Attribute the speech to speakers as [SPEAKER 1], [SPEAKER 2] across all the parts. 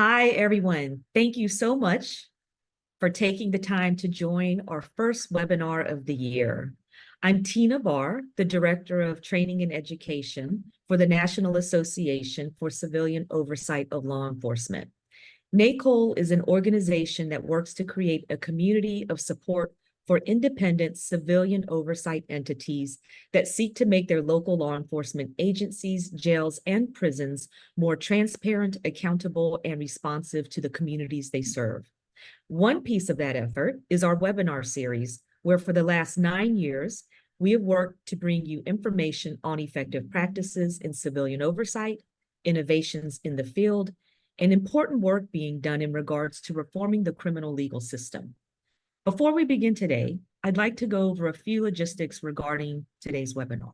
[SPEAKER 1] Hi, everyone. Thank you so much for taking the time to join our first webinar of the year. I'm Tina Barr, the Director of Training and Education for the National Association for Civilian Oversight of Law Enforcement. NACOLE is an organization that works to create a community of support for independent civilian oversight entities that seek to make their local law enforcement agencies, jails, and prisons more transparent, accountable, and responsive to the communities they serve. One piece of that effort is our webinar series, where for the last 9 years, we have worked to bring you information on effective practices in civilian oversight, innovations in the field, and important work being done in regards to reforming the criminal legal system. Before we begin today, I'd like to go over a few logistics regarding today's webinar.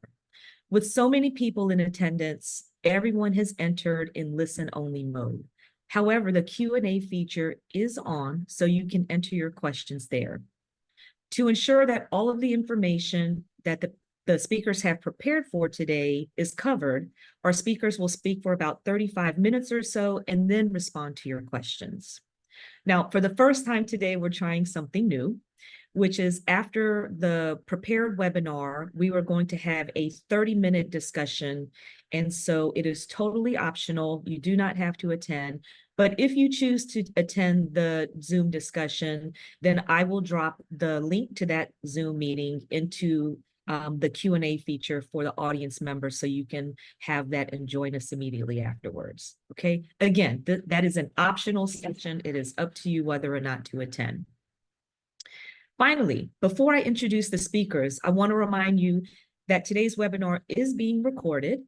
[SPEAKER 1] With so many people in attendance, everyone has entered in listen-only mode. However, the Q&A feature is on, so you can enter your questions there. To ensure that all of the information that the speakers have prepared for today is covered, our speakers will speak for about 35 minutes or so and then respond to your questions. Now, for the first time today, we're trying something new, which is after the prepared webinar, we were going to have a 30-minute discussion. And so it is totally optional. You do not have to attend. But if you choose to attend the Zoom discussion, then I will drop the link to that Zoom meeting into the Q&A feature for the audience members so you can have that and join us immediately afterwards. Okay, again, that is an optional section. It is up to you whether or not to attend. Finally, before I introduce the speakers, I want to remind you that today's webinar is being recorded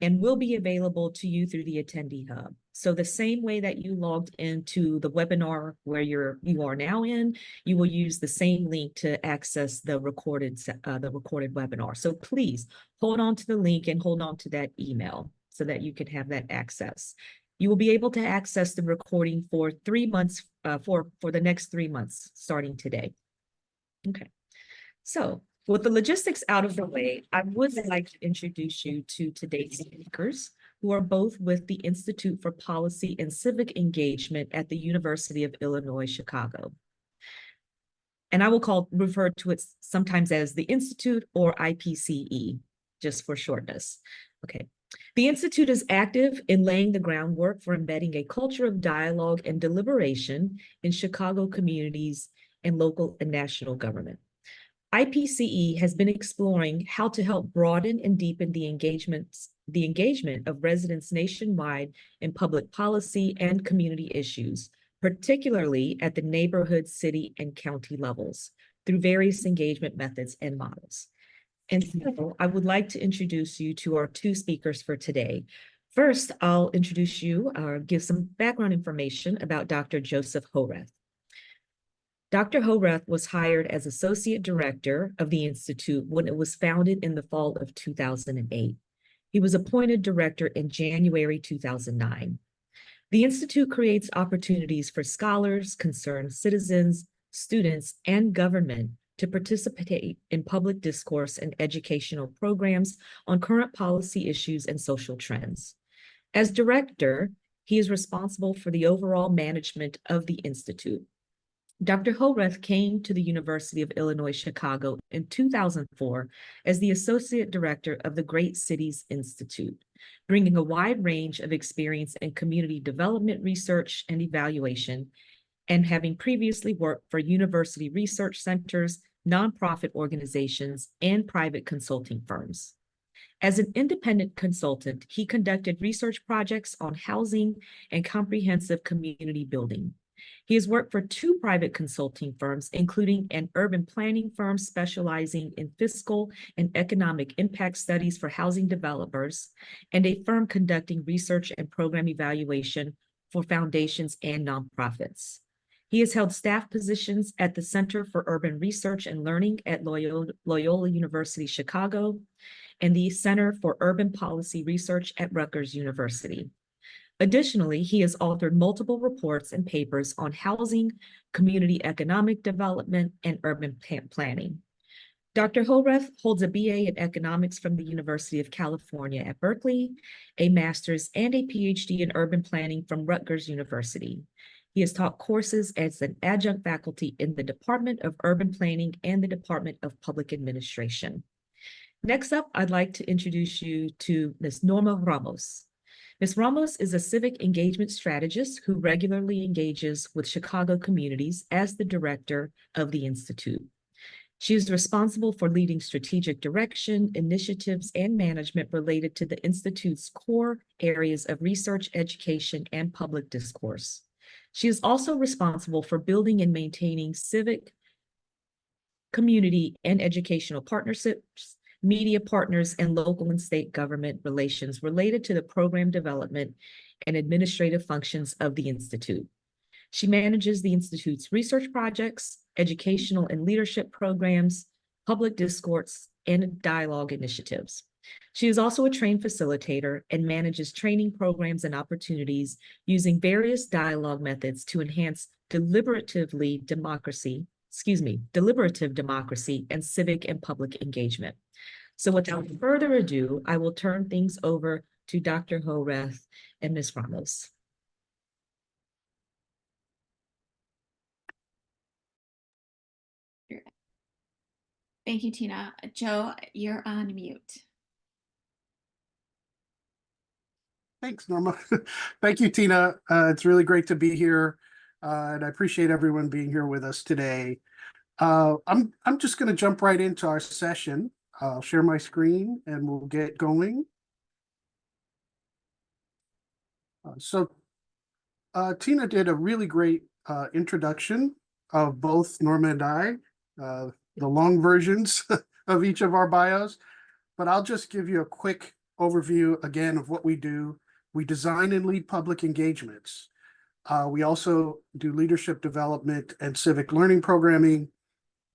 [SPEAKER 1] and will be available to you through the Attendee Hub. So the same way that you logged into the webinar where you are now in, you will use the same link to access the recorded webinar. So please hold on to the link and hold on to that email so that you can have that access. You will be able to access the recording for 3 months, for the next 3 months, starting today. Okay, so with the logistics out of the way, I would like to introduce you to today's speakers, who are both with the Institute for Policy and Civic Engagement at the University of Illinois, Chicago. And I will refer to it sometimes as the Institute or IPCE, just for shortness. Okay. The Institute is active in laying the groundwork for embedding a culture of dialogue and deliberation in Chicago communities and local and national government. IPCE has been exploring how to help broaden and deepen the engagement of residents nationwide in public policy and community issues, particularly at the neighborhood, city, and county levels, through various engagement methods and models. And so I would like to introduce you to our two speakers for today. First, I'll introduce you or give some background information about Dr. Joseph Horath. Dr. Horath was hired as Associate Director of the Institute when it was founded in the fall of 2008. He was appointed Director in January 2009. The Institute creates opportunities for scholars, concerned citizens, students, and government to participate in public discourse and educational programs on current policy issues and social trends. As Director, he is responsible for the overall management of the Institute. Dr. Horath came to the University of Illinois, Chicago in 2004 as the Associate Director of the Great Cities Institute, bringing a wide range of experience in community development research and evaluation, and having previously worked for university research centers, nonprofit organizations, and private consulting firms. As an independent consultant, he conducted research projects on housing and comprehensive community building. He has worked for 2 private consulting firms, including an urban planning firm specializing in fiscal and economic impact studies for housing developers, and a firm conducting research and program evaluation for foundations and nonprofits. He has held staff positions at the Center for Urban Research and Learning at Loyola University Chicago and the Center for Urban Policy Research at Rutgers University. Additionally, he has authored multiple reports and papers on housing, community economic development, and urban planning. Dr. Horeth holds a BA in economics from the University of California at Berkeley, a master's and a PhD in urban planning from Rutgers University. He has taught courses as an adjunct faculty in the Department of Urban Planning and the Department of Public Administration. Next up, I'd like to introduce you to Ms. Norma Ramos. Ms. Ramos is a civic engagement strategist who regularly engages with Chicago communities as the director of the Institute. She is responsible for leading strategic direction, initiatives, and management related to the Institute's core areas of research, education, and public discourse. She is also responsible for building and maintaining civic, community, and educational partnerships, media partners, and local and state government relations related to the program development and administrative functions of the Institute. She manages the Institute's research projects, educational and leadership programs, public discourse, and dialogue initiatives. She is also a trained facilitator and manages training programs and opportunities using various dialogue methods to enhance deliberative democracy and civic and public engagement. So without further ado, I will turn things over to Dr. Horeth and Ms. Ramos.
[SPEAKER 2] Thank you, Tina. Joe, you're on mute.
[SPEAKER 3] Thanks, Norma. Thank you, Tina. It's really great to be here, and I appreciate everyone being here with us today. I'm just going to jump right into our session. I'll share my screen and we'll get going. Tina did a really great introduction of both Norma and I, the long versions of each of our bios, but I'll just give you a quick overview again of what we do. We design and lead public engagements. We also do leadership development and civic learning programming,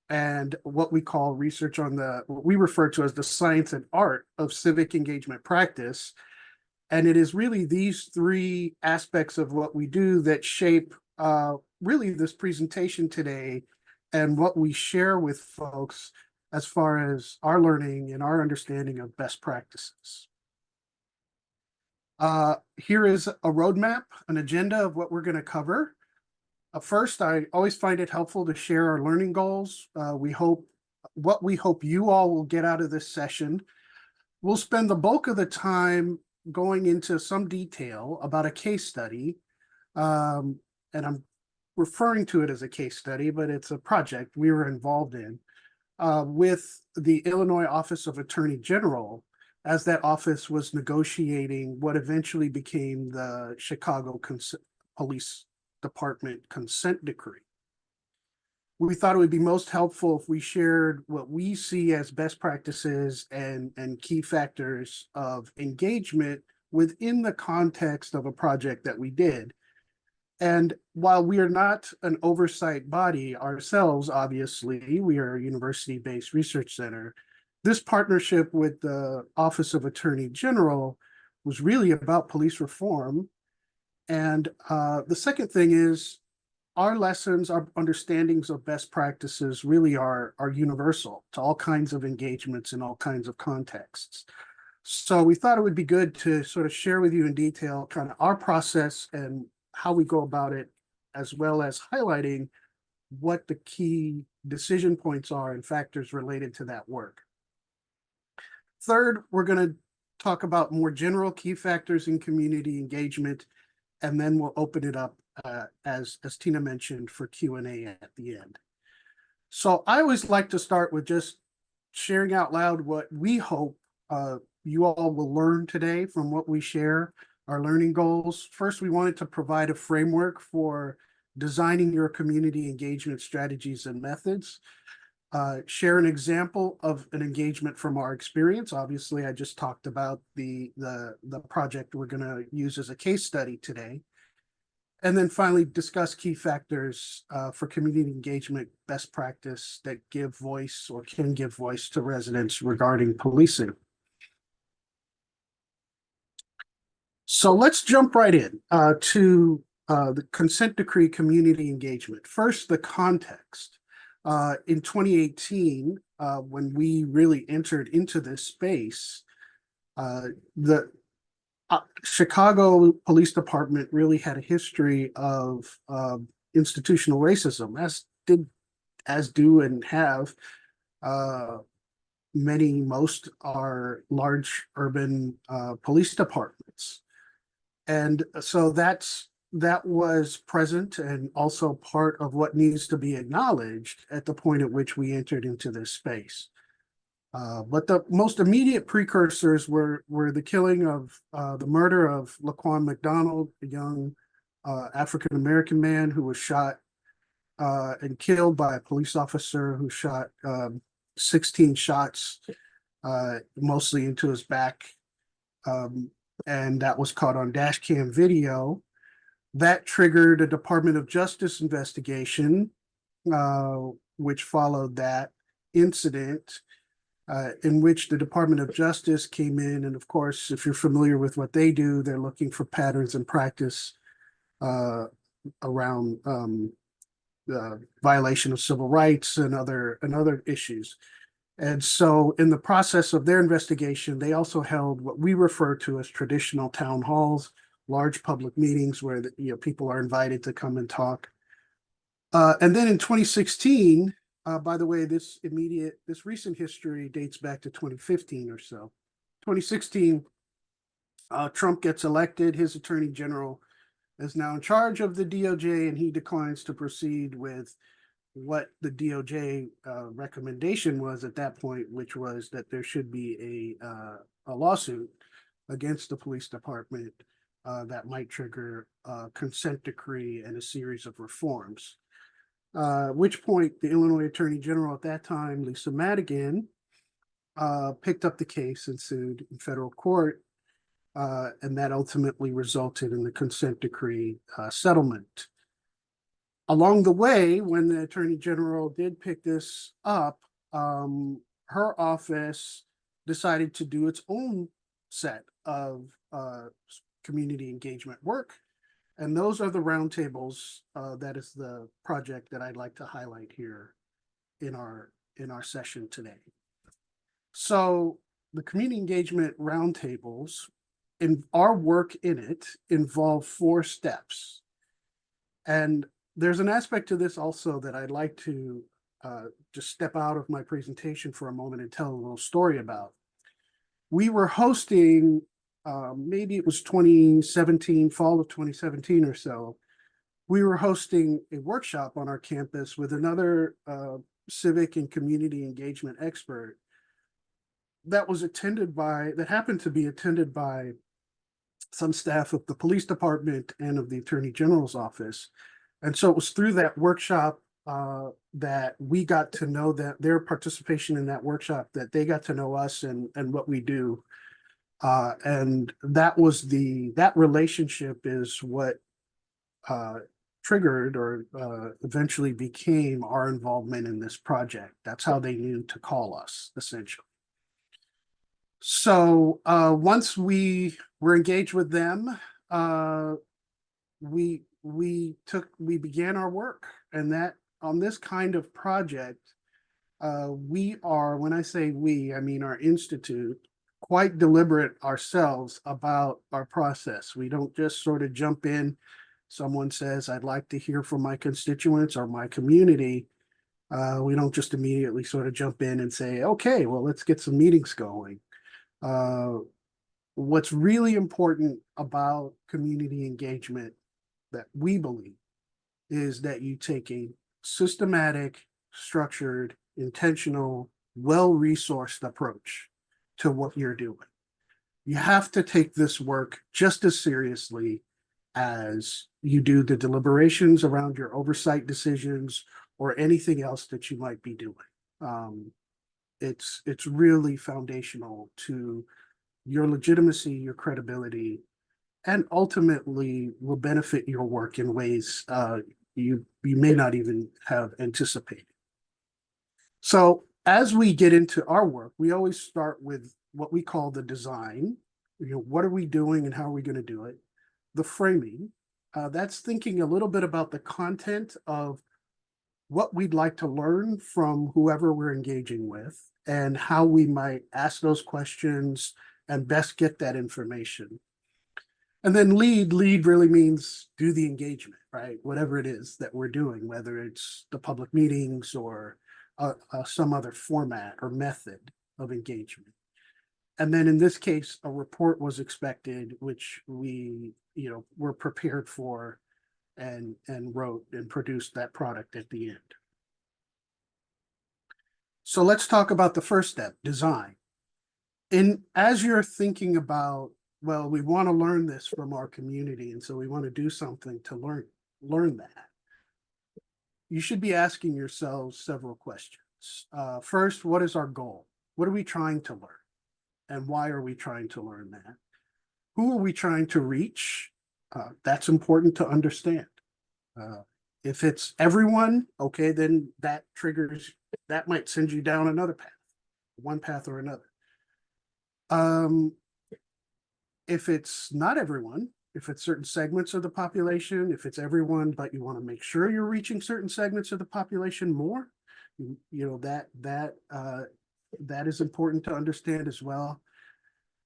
[SPEAKER 3] and what we call research on what we refer to as the science and art of civic engagement practice. And it is really these three aspects of what we do that shape really this presentation today and what we share with folks as far as our learning and our understanding of best practices. Here is a roadmap, an agenda of what we're going to cover. First, I always find it helpful to share our learning goals. What we hope you all will get out of this session. We'll spend the bulk of the time going into some detail about a case study, and I'm referring to it as a case study, but it's a project we were involved in with the Illinois Office of Attorney General, as that office was negotiating what eventually became the Chicago Police Department consent decree. We thought it would be most helpful if we shared what we see as best practices and key factors of engagement within the context of a project that we did. And while we are not an oversight body ourselves, obviously, we are a university-based research center, this partnership with the Office of Attorney General was really about police reform. And the second thing is our lessons, our understandings of best practices really are universal to all kinds of engagements in all kinds of contexts. So we thought it would be good to sort of share with you in detail kind of our process and how we go about it, as well as highlighting what the key decision points are and factors related to that work. Third, we're going to talk about more general key factors in community engagement, and then we'll open it up, as Tina mentioned, for Q&A at the end. So I always like to start with just sharing out loud what we hope you all will learn today from what we share, our learning goals. First, we wanted to provide a framework for designing your community engagement strategies and methods. Share an example of an engagement from our experience. Obviously, I just talked about the project we're going to use as a case study today. And then finally, discuss key factors for community engagement best practice that give voice or can give voice to residents regarding policing. So let's jump right in to the consent decree community engagement. First, the context. In 2018, when we really entered into this space, the Chicago Police Department really had a history of institutional racism, as do and have most are large urban police departments. And so that was present and also part of what needs to be acknowledged at the point at which we entered into this space. But the most immediate precursors were the killing of the murder of Laquan McDonald, a young African-American man who was shot and killed by a police officer who shot 16 shots, mostly into his back. And that was caught on dash cam video. That triggered a Department of Justice investigation, which followed that incident, in which the Department of Justice came in. And of course, if you're familiar with what they do, they're looking for patterns and practice around violation of civil rights and other issues. And so in the process of their investigation, they also held what we refer to as traditional town halls, large public meetings where people are invited to come and talk. And then in 2016, by the way, this recent history dates back to 2015 or so. 2016, Trump gets elected. His attorney general is now in charge of the DOJ, and he declines to proceed with what the DOJ recommendation was at that point, which was that there should be a lawsuit against the police department that might trigger a consent decree and a series of reforms. At which point the Illinois Attorney General at that time, Lisa Madigan, picked up the case and sued in federal court, and that ultimately resulted in the consent decree settlement. Along the way, when the Attorney General did pick this up, her office decided to do its own set of community engagement work. And those are the roundtables. That is the project that I'd like to highlight here in our session today. So the community engagement roundtables, in our work in it, involve 4 steps. And there's an aspect to this also that I'd like to just step out of my presentation for a moment and tell a little story about. We were hosting, maybe it was 2017, fall of 2017 or so, we were hosting a workshop on our campus with another civic and community engagement expert that happened to be attended by some staff of the police department and of the Attorney General's office. And so it was through that workshop that we got to know their participation in that workshop, that they got to know us and what we do. And that relationship is what triggered or eventually became our involvement in this project. That's how they knew to call us, essentially. So once we were engaged with them, we began our work, and that on this kind of project, we are, when I say we, I mean our institute, quite deliberate ourselves about our process. We don't just sort of jump in. Someone says, I'd like to hear from my constituents or my community. We don't just immediately sort of jump in and say, okay, well, let's get some meetings going. What's really important about community engagement that we believe is that you take a systematic, structured, intentional, well-resourced approach to what you're doing. You have to take this work just as seriously as you do the deliberations around your oversight decisions or anything else that you might be doing. It's really foundational to your legitimacy, your credibility, and ultimately will benefit your work in ways you may not even have anticipated. So as we get into our work, we always start with what we call the design. What are we doing and how are we going to do it? The framing, that's thinking a little bit about the content of what we'd like to learn from whoever we're engaging with, and how we might ask those questions and best get that information. And then lead really means do the engagement, right? Whatever it is that we're doing, whether it's the public meetings or some other format or method of engagement. And then in this case, a report was expected, which we, were prepared for and wrote and produced that product at the end. So let's talk about the first step, design. And as you're thinking about, well, we want to learn this from our community, and so we want to do something to learn that, you should be asking yourselves several questions. First, what is our goal? What are we trying to learn? And why are we trying to learn that? Who are we trying to reach? That's important to understand. If it's everyone, okay, then that might send you down another path, one path or another. If it's not everyone, if it's certain segments of the population, if it's everyone, but you want to make sure you're reaching certain segments of the population more, that is important to understand as well.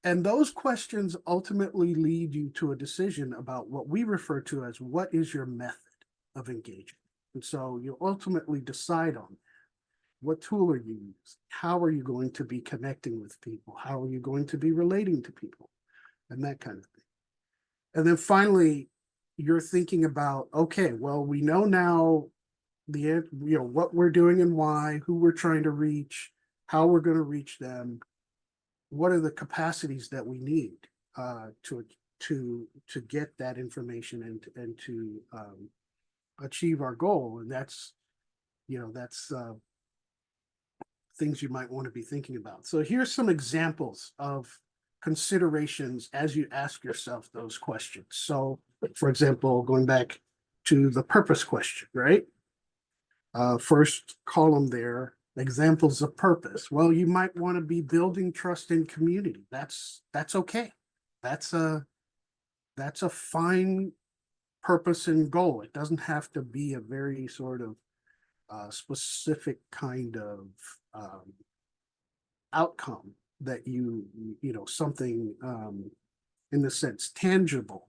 [SPEAKER 3] And those questions ultimately lead you to a decision about what we refer to as what is your method of engagement. And so you ultimately decide on that. What tool are you using? How are you going to be connecting with people? How are you going to be relating to people? And that kind of thing. And then finally, you're thinking about, okay, well, we know now what we're doing and why, who we're trying to reach, how we're going to reach them. What are the capacities that we need to get that information and to achieve our goal? And that's things you might want to be thinking about. So here's some examples of considerations as you ask yourself those questions. So, for example, going back to the purpose question, right? First column there, examples of purpose. Well, you might want to be building trust in community. That's okay. That's a fine purpose and goal. It doesn't have to be a very sort of specific kind of outcome that something in the sense tangible.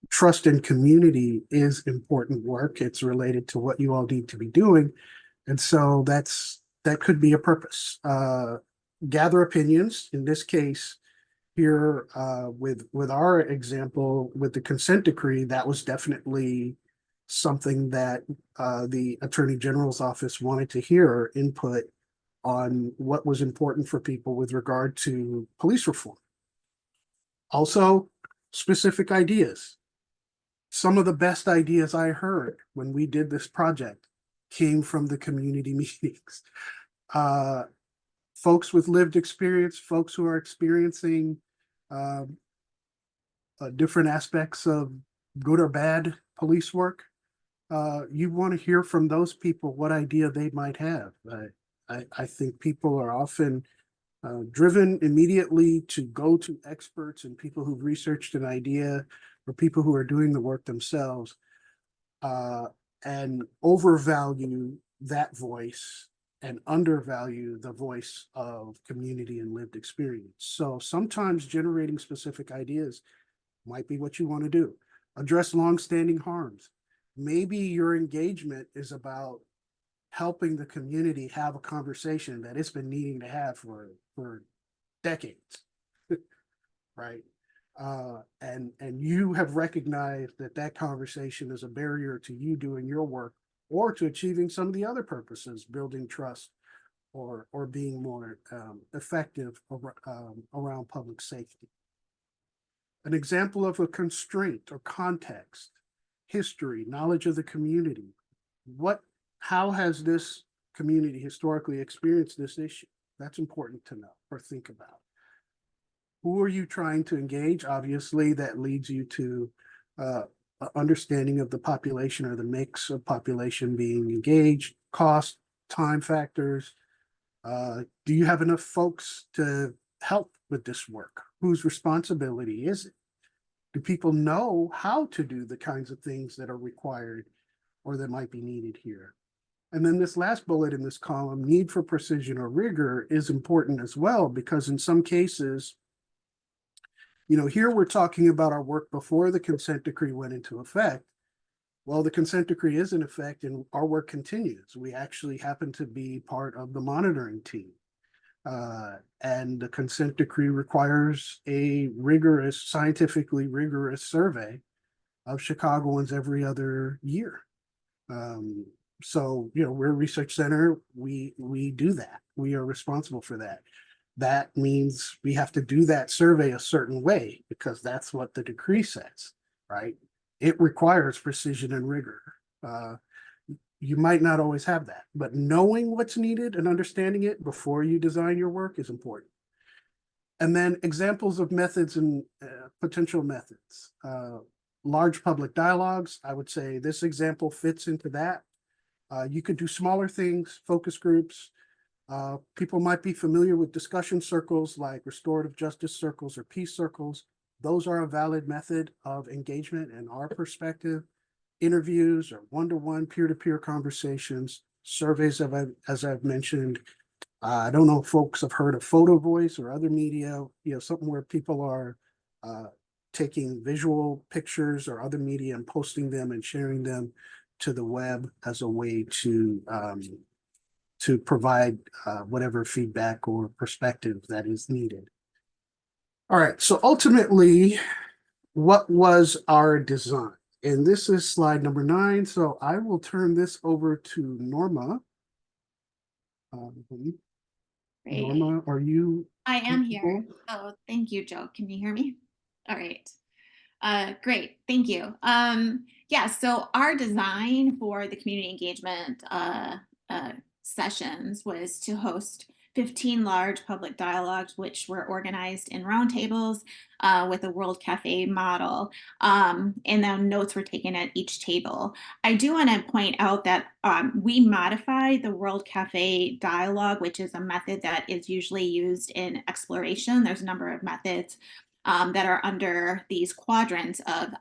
[SPEAKER 3] Trust in community is important work. It's related to what you all need to be doing. And so that could be a purpose. Gather opinions. In this case here, with our example, with the consent decree, that was definitely something that the Attorney General's office wanted to hear input on what was important for people with regard to police reform. Also, specific ideas. Some of the best ideas I heard when we did this project came from the community meetings. Folks with lived experience, folks who are experiencing different aspects of good or bad police work. You want to hear from those people what idea they might have. I think people are often driven immediately to go to experts and people who've researched an idea or people who are doing the work themselves and overvalue that voice and undervalue the voice of community and lived experience. So sometimes generating specific ideas might be what you want to do. Address longstanding harms. Maybe your engagement is about helping the community have a conversation that it's been needing to have for decades, right? And you have recognized that conversation is a barrier to you doing your work or to achieving some of the other purposes, building trust or being more effective around public safety. An example of a constraint or context, history, knowledge of the community. How has this community historically experienced this issue? That's important to know or think about. Who are you trying to engage? Obviously, that leads you to understanding of the population or the mix of population being engaged, cost, time factors. Do you have enough folks to help with this work? Whose responsibility is it? Do people know how to do the kinds of things that are required or that might be needed here. And then this last bullet in this column, need for precision or rigor, is important as well, because in some cases, here we're talking about our work before the consent decree went into effect. Well, the consent decree is in effect and our work continues. We actually happen to be part of the monitoring team. And the consent decree requires a scientifically rigorous survey of Chicagoans every other year. So, we're a research center. We do that. We are responsible for that. That means we have to do that survey a certain way because that's what the decree says, right? It requires precision and rigor. You might not always have that, but knowing what's needed and understanding it before you design your work is important. And then examples of methods and potential methods. Large public dialogues, I would say this example fits into that. You could do smaller things, focus groups. People might be familiar with discussion circles like restorative justice circles or peace circles. Those are a valid method of engagement in our perspective. Interviews or one-to-one peer-to-peer conversations, surveys, as I've mentioned. I don't know if folks have heard of Photo Voice or other media, something where people are taking visual pictures or other media and posting them and sharing them to the web as a way to provide whatever feedback or perspective that is needed. All right, so ultimately, what was our design? And this is slide number 9. So I will turn this over to Norma.
[SPEAKER 2] Great.
[SPEAKER 3] Norma, are you?
[SPEAKER 2] I am here. Oh, thank you, Joe. Can you hear me? All right. Great. Thank you. Yeah, so our design for the community engagement sessions was to host 15 large public dialogues, which were organized in roundtables with a World Cafe model. And then notes were taken at each table. I do want to point out that we modified the World Cafe dialogue, which is a method that is usually used in exploration. There's a number of methods that are under these quadrants of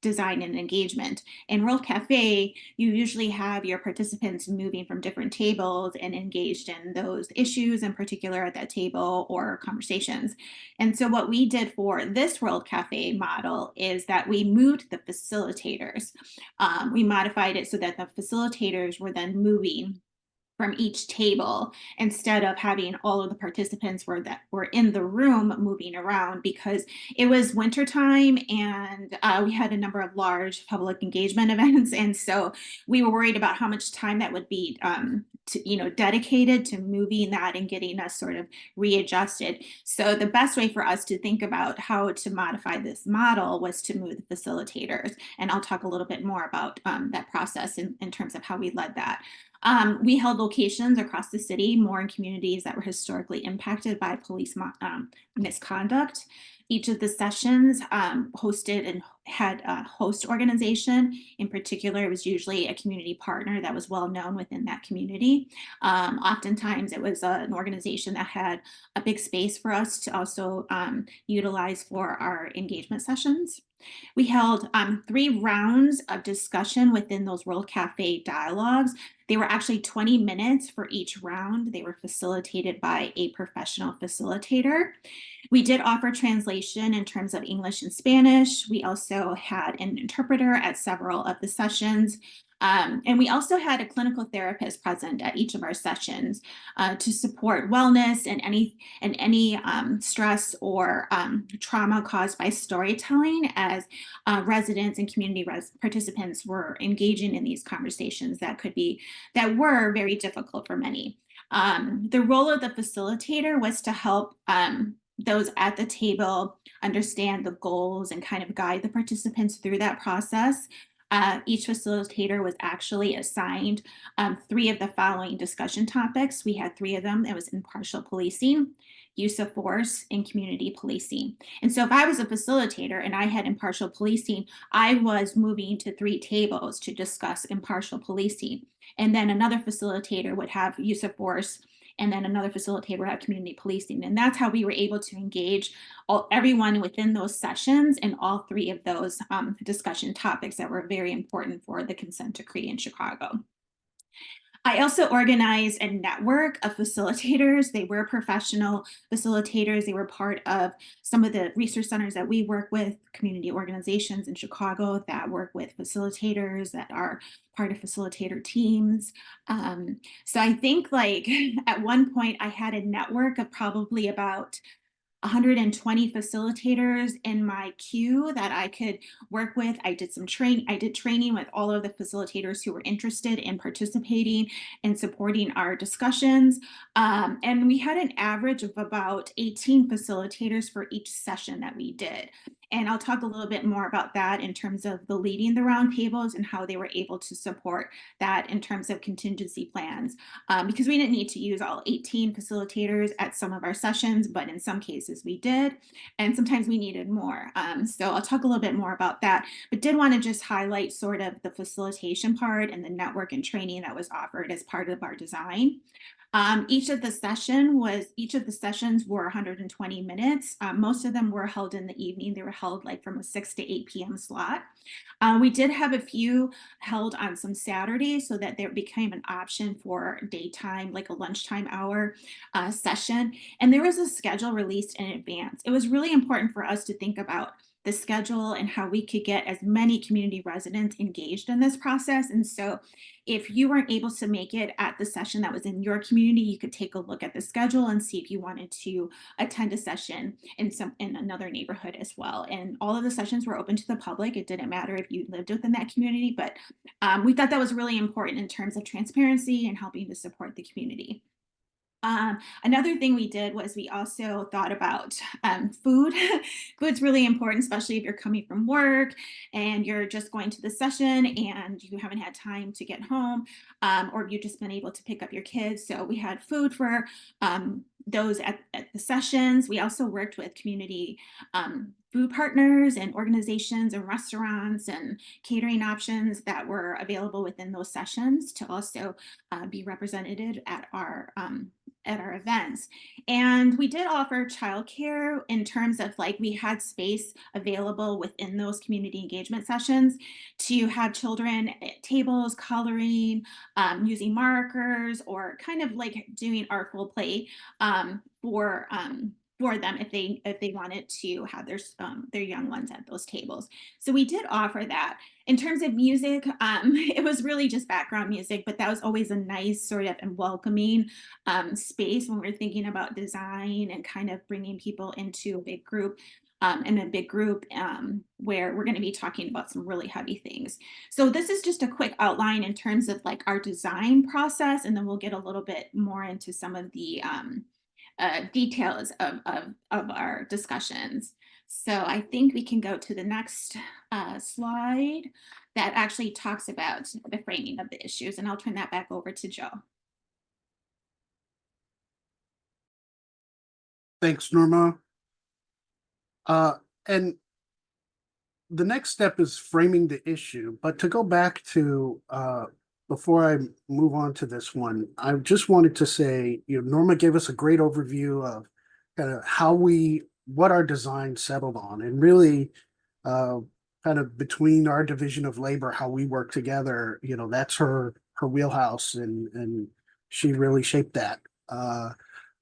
[SPEAKER 2] design and engagement. In World Cafe, you usually have your participants moving from different tables and engaged in those issues in particular at that table or conversations. And so what we did for this World Cafe model is that we moved the facilitators. We modified it so that the facilitators were then moving from each table instead of having all of the participants that were in the room moving around, because it was wintertime and we had a number of large public engagement events. And so we were worried about how much time that would be dedicated to moving that and getting us sort of readjusted. So the best way for us to think about how to modify this model was to move the facilitators. And I'll talk a little bit more about that process in terms of how we led that. We held locations across the city, more in communities that were historically impacted by police misconduct. Each of the sessions hosted and had a host organization. In particular, it was usually a community partner that was well known within that community. Oftentimes, it was an organization that had a big space for us to also utilize for our engagement sessions. We held 3 rounds of discussion within those World Cafe dialogues. They were actually 20 minutes for each round. They were facilitated by a professional facilitator. We did offer translation in terms of English and Spanish. We also had an interpreter at several of the sessions. And we also had a clinical therapist present at each of our sessions to support wellness and any stress or trauma caused by storytelling as residents and community participants were engaging in these conversations that were very difficult for many. The role of the facilitator was to help those at the table understand the goals and kind of guide the participants through that process. Each facilitator was actually assigned 3 of the following discussion topics. We had 3 of them. It was impartial policing, use of force, and community policing. And so if I was a facilitator and I had impartial policing, I was moving to 3 tables to discuss impartial policing. And then another facilitator would have use of force and then another facilitator would have community policing. And that's how we were able to engage everyone within those sessions and all three of those discussion topics that were very important for the consent decree in Chicago. I also organized a network of facilitators. They were professional facilitators. They were part of some of the research centers that we work with, community organizations in Chicago that work with facilitators that are part of facilitator teams. So I think like at one point I had a network of probably about 120 facilitators in my queue that I could work with. I did training with all of the facilitators who were interested in participating and supporting our discussions. And we had an average of about 18 facilitators for each session that we did. And I'll talk a little bit more about that in terms of the leading the roundtables and how they were able to support that in terms of contingency plans. Because we didn't need to use all 18 facilitators at some of our sessions, but in some cases we did, and sometimes we needed more. So I'll talk a little bit more about that, but did want to just highlight sort of the facilitation part and the network and training that was offered as part of our design. Each of the sessions were 120 minutes. Most of them were held in the evening. They were held like from a 6 to 8 p.m. slot. We did have a few held on some Saturdays so that there became an option for daytime, like a lunchtime hour session. And there was a schedule released in advance. It was really important for us to think about the schedule and how we could get as many community residents engaged in this process. And so if you weren't able to make it at the session that was in your community, you could take a look at the schedule and see if you wanted to attend a session in another neighborhood as well. And all of the sessions were open to the public. It didn't matter if you lived within that community, but we thought that was really important in terms of transparency and helping to support the community. Another thing we did was we also thought about food. Food's really important, especially if you're coming from work and you're just going to the session and you haven't had time to get home, or you've just been able to pick up your kids. So we had food for those at the sessions. We also worked with community food partners and organizations and restaurants and catering options that were available within those sessions to also be represented at our events. And we did offer childcare in terms of like we had space available within those community engagement sessions to have children at tables coloring, using markers, or kind of like doing artful play for them if they wanted to have their young ones at those tables. So we did offer that. In terms of music, it was really just background music, but that was always a nice sort of and welcoming space when we're thinking about design and kind of bringing people into a big group. Where we're going to be talking about some really heavy things. So this is just a quick outline in terms of like our design process, and then we'll get a little bit more into some of the details of our discussions. So I think we can go to the next slide that actually talks about the framing of the issues, and I'll turn that back over to Joe.
[SPEAKER 3] Thanks, Norma. And the next step is framing the issue. But to go back to, before I move on to this one, I just wanted to say, Norma gave us a great overview of kind of what our design settled on, and really kind of between our division of labor, how we work together, that's her wheelhouse, and she really shaped that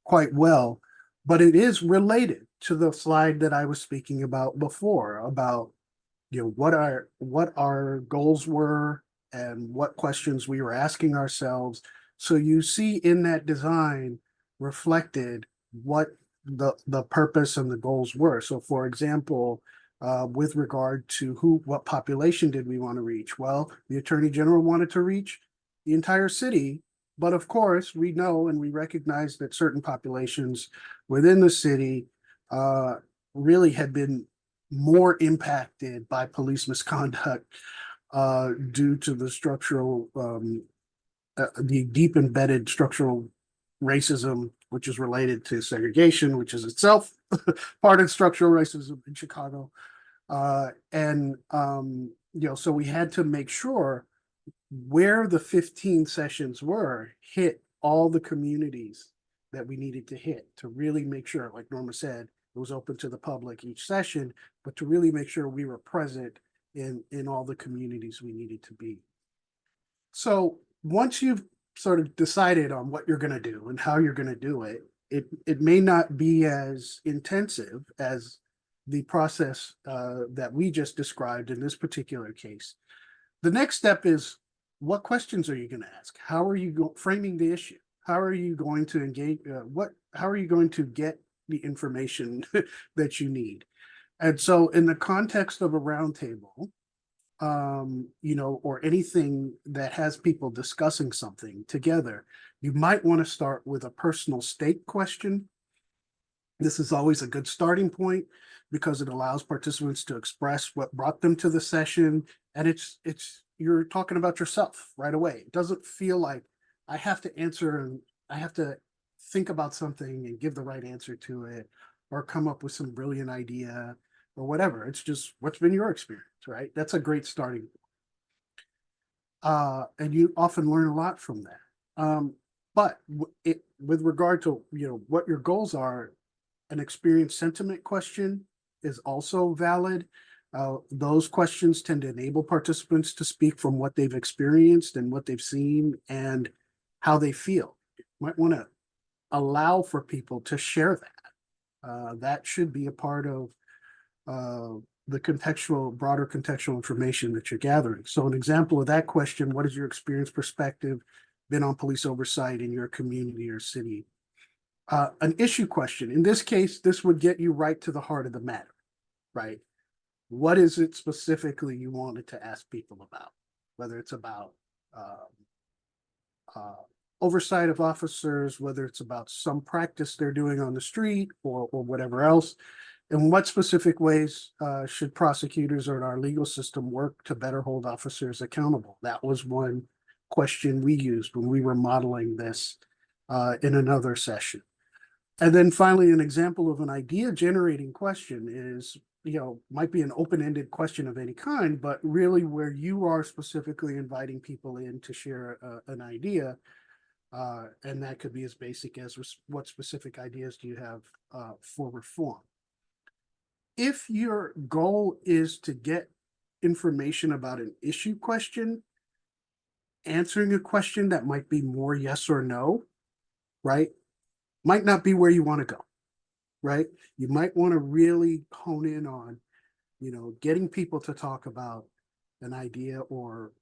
[SPEAKER 3] quite well. But it is related to the slide that I was speaking about before, about what our goals were and what questions we were asking ourselves. So you see in that design reflected what the purpose and the goals were. So for example, with regard to what population did we want to reach? Well, the Attorney General wanted to reach the entire city, but of course we know and we recognize that certain populations within the city really had been more impacted by police misconduct due to the structural, the deep embedded structural racism, which is related to segregation, which is itself part of structural racism in Chicago. So we had to make sure where the 15 sessions hit all the communities that we needed to hit to really make sure, like Norma said, it was open to the public each session, but to really make sure we were present in all the communities we needed to be. So once you've sort of decided on what you're going to do and how you're going to do it, it may not be as intensive as the process that we just described in this particular case. The next step is, what questions are you going to ask? How are you framing the issue? How are you going to engage? How are you going to get the information that you need? And so in the context of a roundtable, or anything that has people discussing something together, you might want to start with a personal stake question. This is always a good starting point because it allows participants to express what brought them to the session. And you're talking about yourself right away. It doesn't feel like I have to answer and I have to think about something and give the right answer to it or come up with some brilliant idea or whatever. It's just, what's been your experience, right? That's a great starting point. And you often learn a lot from that. But with regard to, what your goals are, an experience sentiment question is also valid. Those questions tend to enable participants to speak from what they've experienced and what they've seen and how they feel. You might want to allow for people to share that. That should be a part of the broader contextual information that you're gathering. So an example of that question, what is your experience, perspective, been on police oversight in your community or city? An issue question. In this case, this would get you right to the heart of the matter, right? What is it specifically you wanted to ask people about? Whether it's about oversight of officers, whether it's about some practice they're doing on the street or whatever else. In what specific ways should prosecutors or our legal system work to better hold officers accountable? That was one question we used when we were modeling this in another session. And then finally, an example of an idea generating question is, might be an open-ended question of any kind, but really where you are specifically inviting people in to share an idea. And that could be as basic as what specific ideas do you have for reform? If your goal is to get information about an issue question, answering a question that might be more yes or no, right, might not be where you want to go, right? You might want to really hone in on, getting people to talk about an idea or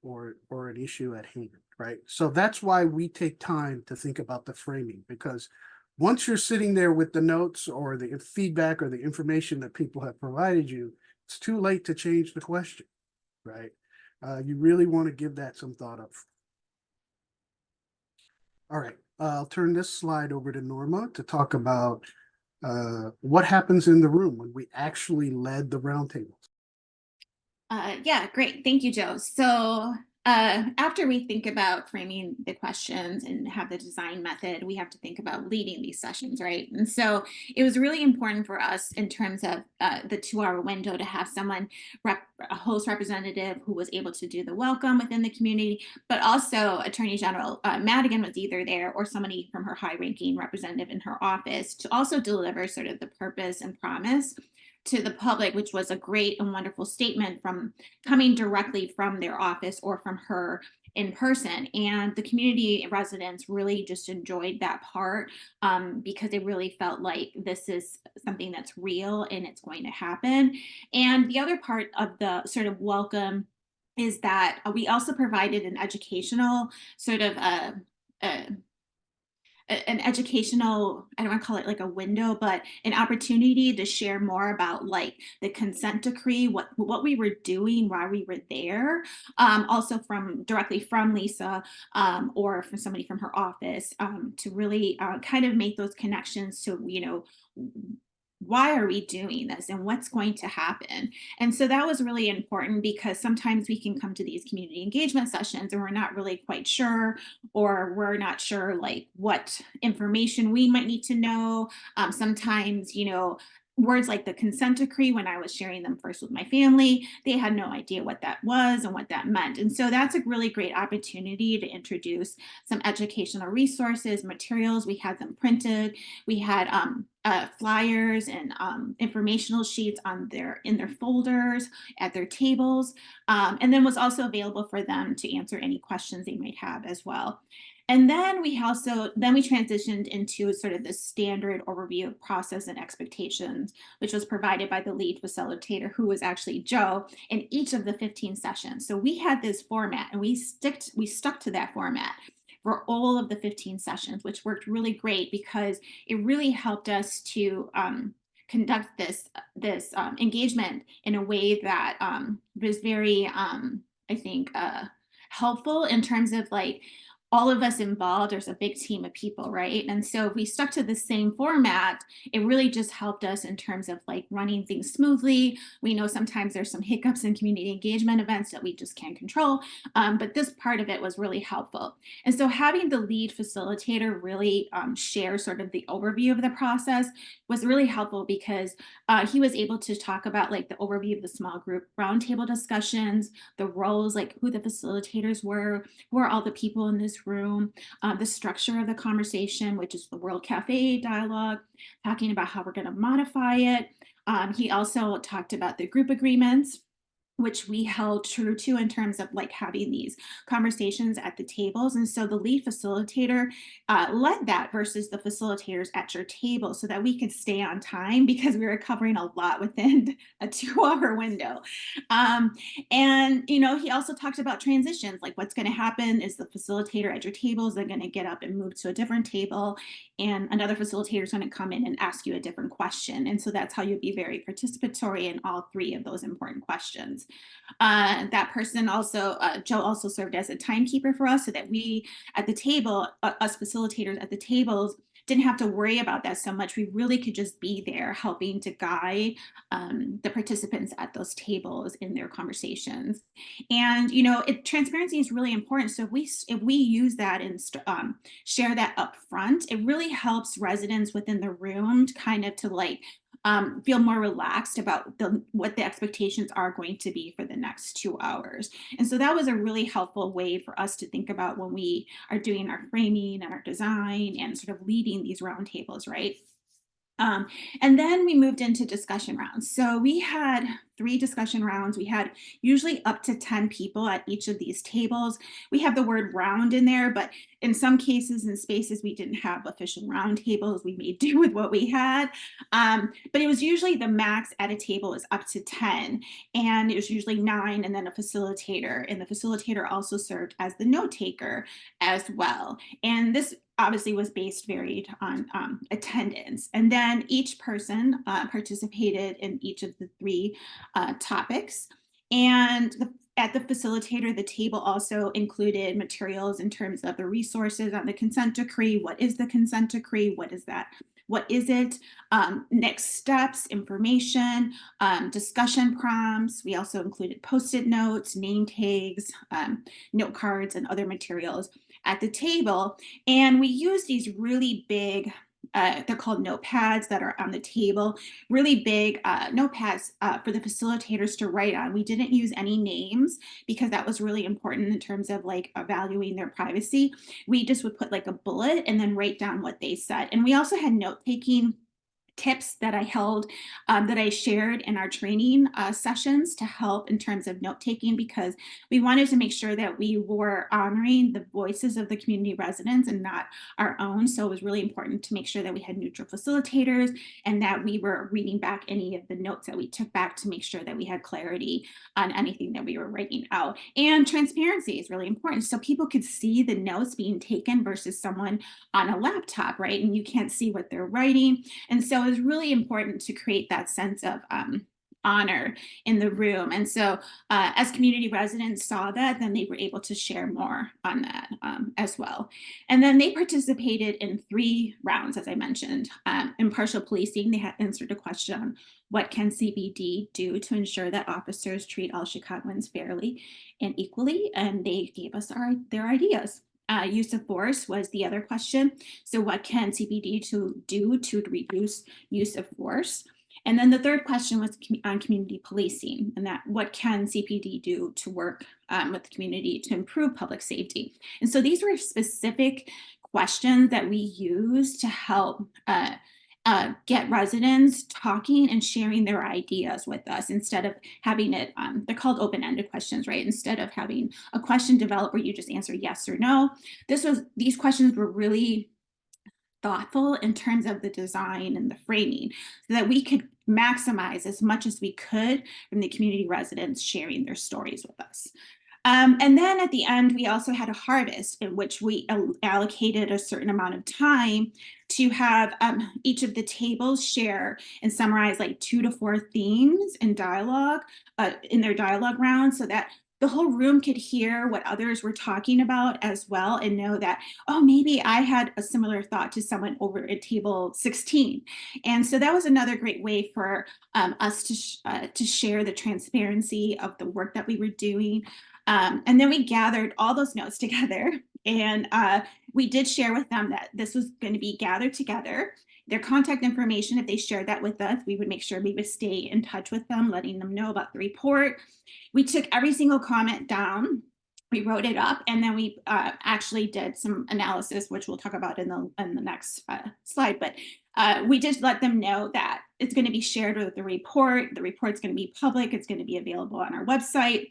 [SPEAKER 3] an issue at hand, right? So that's why we take time to think about the framing, because once you're sitting there with the notes or the feedback or the information that people have provided you, it's too late to change the question, right? You really want to give that some thought up. All right, I'll turn this slide over to Norma to talk about what happens in the room when we actually led the roundtables.
[SPEAKER 2] Yeah, great. Thank you, Joe. So after we think about framing the questions and have the design method, we have to think about leading these sessions, right? And so it was really important for us in terms of the 2-hour window to have someone, a host representative who was able to do the welcome within the community, but also Attorney General Madigan was either there or somebody from her high-ranking representative in her office to also deliver sort of the purpose and promise to the public, which was a great and wonderful statement from coming directly from their office or from her in person. And the community residents really just enjoyed that part because they really felt like this is something that's real and it's going to happen. And the other part of the sort of welcome is that we also provided an educational sort of an educational, I don't want to call it like a window, but an opportunity to share more about like the consent decree, what we were doing while we were there, also directly from Lisa or from somebody from her office to really kind of make those connections to, why are we doing this and what's going to happen? And so that was really important because sometimes we can come to these community engagement sessions and we're not really quite sure, or we're not sure like what information we might need to know. Sometimes, words like the consent decree, when I was sharing them first with my family, they had no idea what that was and what that meant. And so that's a really great opportunity to introduce some educational resources, materials. We had them printed. We had flyers and informational sheets in their folders at their tables, and then was also available for them to answer any questions they might have as well. And then we transitioned into sort of the standard overview of process and expectations, which was provided by the lead facilitator, who was actually Joe, in each of the 15 sessions. So we had this format, and we stuck to that format for all of the 15 sessions, which worked really great because it really helped us to conduct this engagement in a way that was very, I think, helpful in terms of like all of us involved. There's a big team of people, right? And so if we stuck to the same format, it really just helped us in terms of like running things smoothly. We know sometimes there's some hiccups in community engagement events that we just can't control, but this part of it was really helpful. And so having the lead facilitator really share sort of the overview of the process was really helpful, because he was able to talk about like the overview of the small group roundtable discussions, the roles, like who the facilitators were, who are all the people in this room, the structure of the conversation, which is the World Cafe dialogue, talking about how we're going to modify it. He also talked about the group agreements, which we held true to in terms of like having these conversations at the tables. And so the lead facilitator led that versus the facilitators at your table, so that we could stay on time, because we were covering a lot within a 2-hour window. And, you know, he also talked about transitions, like what's going to happen is the facilitator at your table is going to get up and move to a different table, and another facilitator is going to come in and ask you a different question. And so that's how you'll be very participatory in all 3 of those important questions. That person also, Joe also served as a timekeeper for us, so that we at the table, us facilitators at the tables, didn't have to worry about that so much. We really could just be there helping to guide the participants at those tables in their conversations. And, you know, transparency is really important. So if we use that and share that up front, it really helps residents within the room to kind of to like feel more relaxed about what the expectations are going to be for the next 2 hours. And so that was a really helpful way for us to think about when we are doing our framing and our design and sort of leading these roundtables, right? And then we moved into discussion rounds. So we had 3 discussion rounds. We had usually up to 10 people at each of these tables. We have the word round in there, but in some cases and spaces, we didn't have official round tables. We made do with what we had. But it was usually the max at a table is up to 10. And it was usually 9 and then a facilitator. And the facilitator also served as the note taker as well. And this obviously was based varied on attendance. And then each person participated in each of the 3 topics. And at the facilitator, the table also included materials in terms of the resources on the consent decree. What is the consent decree? What is that? What is it? Next steps, information, discussion prompts. We also included Post-it notes, name tags, note cards, and other materials at the table. And we use these really big, they're called notepads that are on the table, really big notepads for the facilitators to write on. We didn't use any names because that was really important in terms of like evaluating their privacy. We just would put like a bullet and then write down what they said. And we also had note-taking tips that I held, that I shared in our training sessions to help in terms of note-taking, because we wanted to make sure that we were honoring the voices of the community residents and not our own. So it was really important to make sure that we had neutral facilitators and that we were reading back any of the notes that we took back to make sure that we had clarity on anything that we were writing out. And transparency is really important. So people could see the notes being taken versus someone on a laptop, right? And you can't see what they're writing. And so it was really important to create that sense of honor in the room. And so as community residents saw that, then they were able to share more on that as well. And then they participated in 3 rounds, as I mentioned. Impartial policing, they had answered a question on what can CBD do to ensure that officers treat all Chicagoans fairly and equally, and they gave us their ideas. Use of force was the other question. So what can CBD do to reduce use of force? And then the third question was on community policing, and that what can CPD do to work with the community to improve public safety. And so these were specific questions that we use to help get residents talking and sharing their ideas with us instead of having it, they're called open-ended questions, right? Instead of having a question develop where you just answer yes or no. These questions were really thoughtful in terms of the design and the framing so that we could maximize as much as we could from the community residents sharing their stories with us. And then at the end, we also had a harvest in which we allocated a certain amount of time to have each of the tables share and summarize like 2 to 4 themes in dialogue in their dialogue round so that the whole room could hear what others were talking about as well and know that, oh, maybe I had a similar thought to someone over at table 16. And so that was another great way for us to share the transparency of the work that we were doing. And then we gathered all those notes together and we did share with them that this was going to be gathered together. Their contact information, if they shared that with us, we would make sure we would stay in touch with them, letting them know about the report. We took every single comment down, we wrote it up, and then we actually did some analysis, which we'll talk about in the next slide. But we just let them know that it's going to be shared with the report. The report's going to be public. It's going to be available on our website.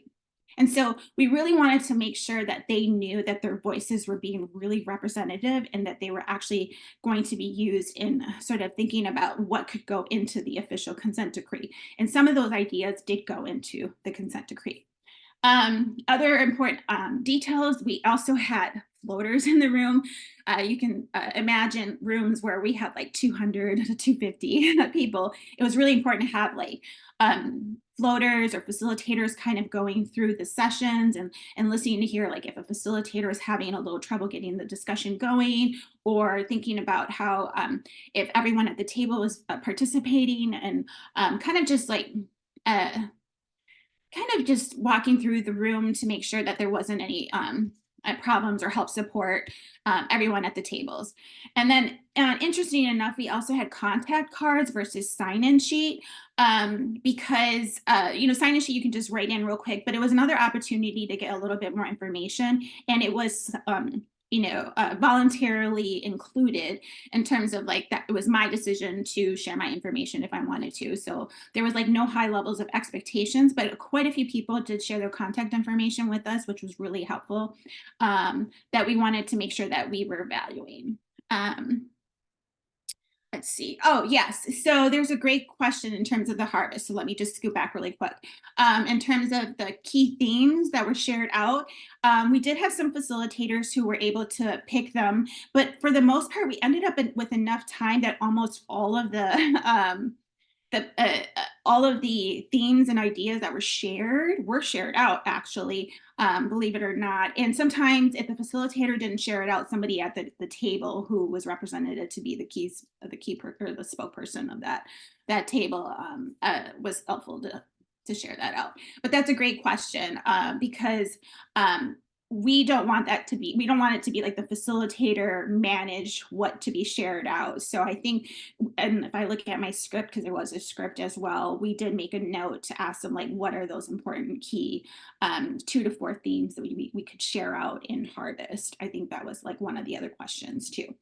[SPEAKER 2] And so we really wanted to make sure that they knew that their voices were being really representative and that they were actually going to be used in sort of thinking about what could go into the official consent decree. And some of those ideas did go into the consent decree. Other important details, we also had floaters in the room. You can imagine rooms where we had like 200 to 250 people. It was really important to have like floaters or facilitators kind of going through the sessions and listening to hear like if a facilitator is having a little trouble getting the discussion going, or thinking about how if everyone at the table was participating, and kind of just like just walking through the room to make sure that there wasn't any problems or help support everyone at the tables. And then interesting enough, we also had contact cards versus sign-in sheet because, sign-in sheet you can just write in real quick, but it was another opportunity to get a little bit more information. And it was, voluntarily included in terms of like that it was my decision to share my information if I wanted to. So there was like no high levels of expectations, but quite a few people did share their contact information with us, which was really helpful, that we wanted to make sure that we were valuing. Let's see. Oh, yes. So there's a great question in terms of the harvest. So let me just scoot back really quick. In terms of the key themes that were shared out, we did have some facilitators who were able to pick them, but for the most part, we ended up with enough time that almost all of the themes and ideas that were shared out, actually, believe it or not. And sometimes if the facilitator didn't share it out, somebody at the table who was represented to be the spokesperson of that table was helpful to share that out. But that's a great question because we don't want it to be like the facilitator managed what to be shared out. So I think, and if I look at my script, because there was a script as well, we did make a note to ask them like, what are those important key 2 to 4 themes that we could share out in harvest. I think that was like one of the other questions too.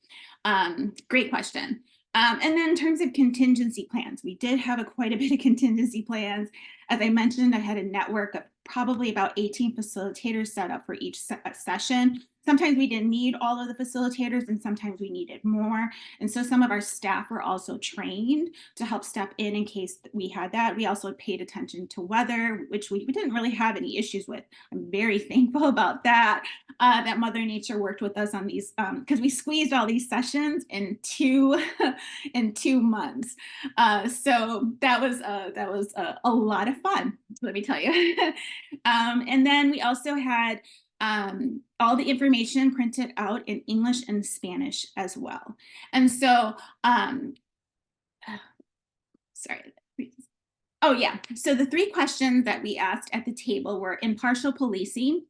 [SPEAKER 2] Great question. And then in terms of contingency plans, we did have quite a bit of contingency plans. As I mentioned, I had a network of probably about 18 facilitators set up for each session. Sometimes we didn't need all of the facilitators and sometimes we needed more. And so some of our staff were also trained to help step in case we had that. We also paid attention to weather, which we didn't really have any issues with. I'm very thankful about that, that Mother Nature worked with us on these because we squeezed all these sessions in 2 months. So that was a lot of fun, let me tell you. And then we also had all the information printed out in English and Spanish as well. And so, sorry. Oh yeah, so the 3 questions that we asked at the table were impartial policing,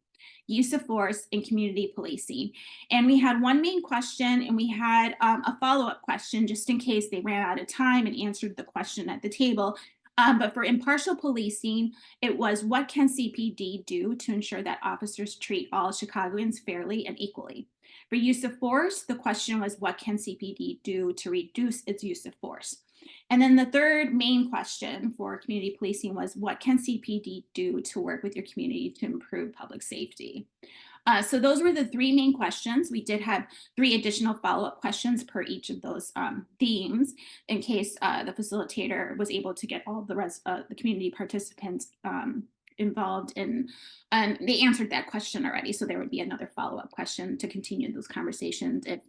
[SPEAKER 2] use of force, and community policing. And we had one main question, and we had a follow-up question just in case they ran out of time and answered the question at the table. But for impartial policing, it was, what can CPD do to ensure that officers treat all Chicagoans fairly and equally? For use of force, the question was, what can CPD do to reduce its use of force? And then the third main question for community policing was, what can CPD do to work with your community to improve public safety? So those were the three main questions. We did have 3 additional follow-up questions per each of those themes in case the facilitator was able to get all of the community participants involved in, and they answered that question already. So there would be another follow-up question to continue those conversations if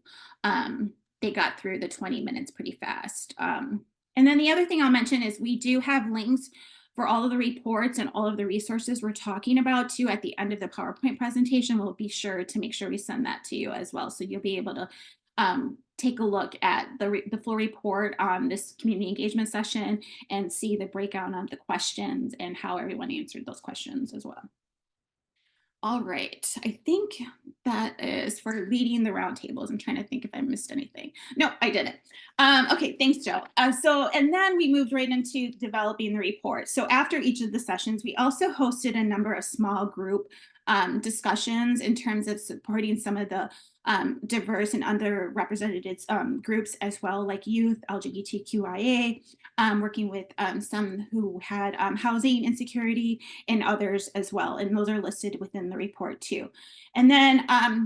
[SPEAKER 2] they got through the 20 minutes pretty fast. And then the other thing I'll mention is we do have links for all of the reports and all of the resources we're talking about too at the end of the PowerPoint presentation. We'll be sure to make sure we send that to you as well. So you'll be able to take a look at the full report on this community engagement session and see the breakdown of the questions and how everyone answered those questions as well. All right, I think that is for leading the roundtables. I'm trying to think if I missed anything. No, I didn't. Okay, thanks, Joe. And then we moved right into developing the report. So after each of the sessions, we also hosted a number of small group discussions in terms of supporting some of the diverse and underrepresented groups as well, like youth, LGBTQIA, working with some who had housing insecurity and others as well. And those are listed within the report too. And then